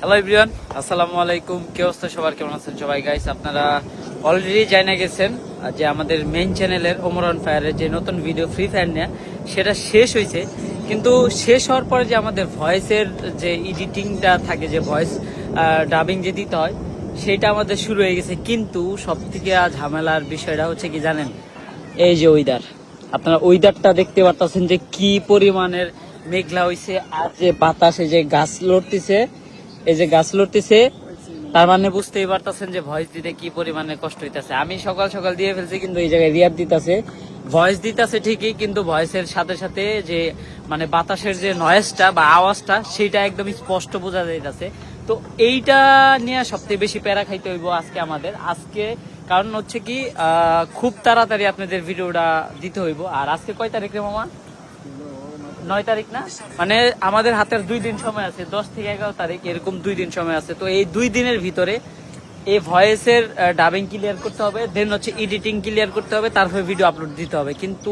Hello everyone, আসসালামু আলাইকুম। কি অবস্থা সবার, কেমন আছেন সবাই? গাইস, আপনারা অলরেডি জানা গেছেন যে আমাদের মেইন চ্যানেলের ওমর অন ফায়ারের যে নতুন ভিডিও ফ্রি ফায়ার নিয়ে সেটা শেষ হয়েছে। কিন্তু শেষ হওয়ার পরে যে আমাদের ভয়েসের যে এডিটিংটা থাকে, যে ভয়েস ডাবিং যে দিতে হয়, সেটা আমাদের শুরু হয়ে গেছে। কিন্তু সব থেকে ঝামেলার বিষয়টা হচ্ছে কি জানেন, এই যে ওয়েদার, আপনারা ওয়েদারটা দেখতে পারতেছেন যে কি পরিমাণের মেঘলা হইছে, আর যে বাতাসে যে গাছ লড়তেছে, এই যে গাছ লড়তেছে, তার মানে বুঝতেই পারতেছেন যে ভয়েস দিতে কি পরিমাণে কষ্ট হইতাছে। আমি সকাল সকাল দিয়ে ফেলছি, কিন্তু এই জায়গায় রিয়াদ দিতেছে, ভয়েস দিতেছে ঠিকই, কিন্তু ভয়েসের সাথে সাথে যে মানে বাতাসের যে নয়েজটা বা আওয়াজটা, সেটা একদম স্পষ্ট বোঝা যাইতেছে। তো এইটা নিয়ে সবথেকে বেশি প্যারা খাইতে হইব আজকে। কারণ হচ্ছে কি, খুব তাড়াতাড়ি আপনাদের ভিডিওটা দিতে হইব। আর আজকে কয় তারিখ রে মামা? 9 তারিখ না? মানে আমাদের হাতের 2 দিন সময় আছে, 10 থেকে 11 তারিখ, এরকম 2 দিন সময় আছে। তো এই 2 দিনের ভিতরে এই ভয়েসের ডাবিং ক্লিয়ার করতে হবে, দেন হচ্ছে এডিটিং ক্লিয়ার করতে হবে, তারপরে ভিডিও আপলোড দিতে হবে। কিন্তু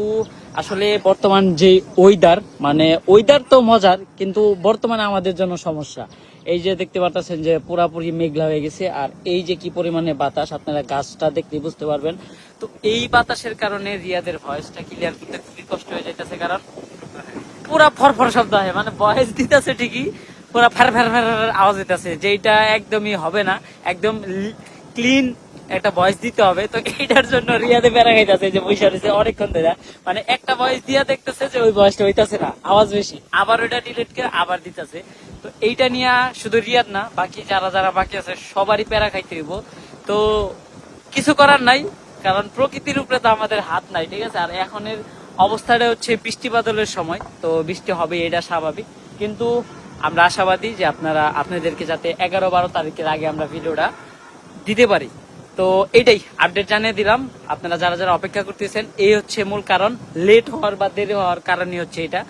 আসলে বর্তমান যে ওয়েদার, মানে ওয়েদার তো মজার, কিন্তু বর্তমানে আমাদের জন্য সমস্যা। এই যে দেখতে পাচ্ছেন যে পুরাপুরি মেঘলা হয়ে গেছে, আর এই যে কি পরিমাণে বাতাস, আপনারা গাছটা দেখলে বুঝতে পারবেন। তো এই বাতাসের কারণে রিয়াদের ভয়েসটা ক্লিয়ার করতে খুবই কষ্ট হয়ে যাইতেছে, কারণ পুরা ফরফর শব্দ হয়, মানে ভয়েস দিতেছে ঠিকই, পুরা ফের ফের ফের আওয়াজ দিতেছে, যেটা একদমই হবে না। একদম ক্লিন একটা ভয়েস দিতে হবে। তো এইটার জন্য রিয়াদে বেড়া খাইতেছে, যে বৈশা রয়েছে অনেকক্ষণ ধরে, মানে একটা ভয়েস দিয়া দেখতেছে যে ওই ভয়েসটা হইতাছে না, আওয়াজ বেশি, আবার ওইটা ডিলিট করে আবার দিতেছে। তো এইটা নিয়ে শুধু রিয়াদ না, বাকি যারা যারা বাকি আছে সবারই প্যারা খাইতে হইব। তো কিছু করার নাই, কারণ প্রকৃতির উপরে তো আমাদের হাত নাই, ঠিক আছে? আর এখনের অবস্থাটা হচ্ছে বৃষ্টি বাদলের সময়, তো বৃষ্টি হবে, এটা স্বাভাবিক। কিন্তু আমরা আশাবাদী যে আপনাদেরকে যাতে 11-12 তারিখের আগে আমরা ভিডিওটা দিতে পারি। তো এইটাই আপডেট জানিয়ে দিলাম। আপনারা যারা যারা অপেক্ষা করতেছেন, এই হচ্ছে মূল কারণ, লেট হওয়ার বা দেরি হওয়ার কারণই হচ্ছে এটা।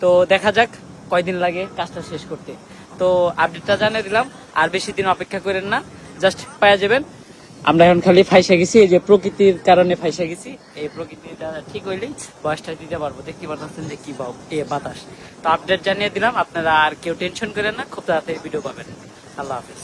তো দেখা যাক কয়দিন লাগে কাজটা শেষ করতে। তো আপডেটটা জানিয়ে দিলাম, আর বেশি দিন অপেক্ষা করেন না, জাস্ট পাওয়া যাবেন। আমরা এখন খালি ফাইসা গেছি, এই যে প্রকৃতির কারণে ফাইসা গেছি। এই প্রকৃতিটা ঠিক হইলেই বয়সটা দিতে পারবো। দেখতে পাচ্ছেন যে কি বাতাস। তো আপডেট জানিয়ে দিলাম, আপনারা আর কেউ টেনশন করেন না, খুব তাড়াতাড়ি ভিডিও পাবেন। আল্লাহ হাফিজ।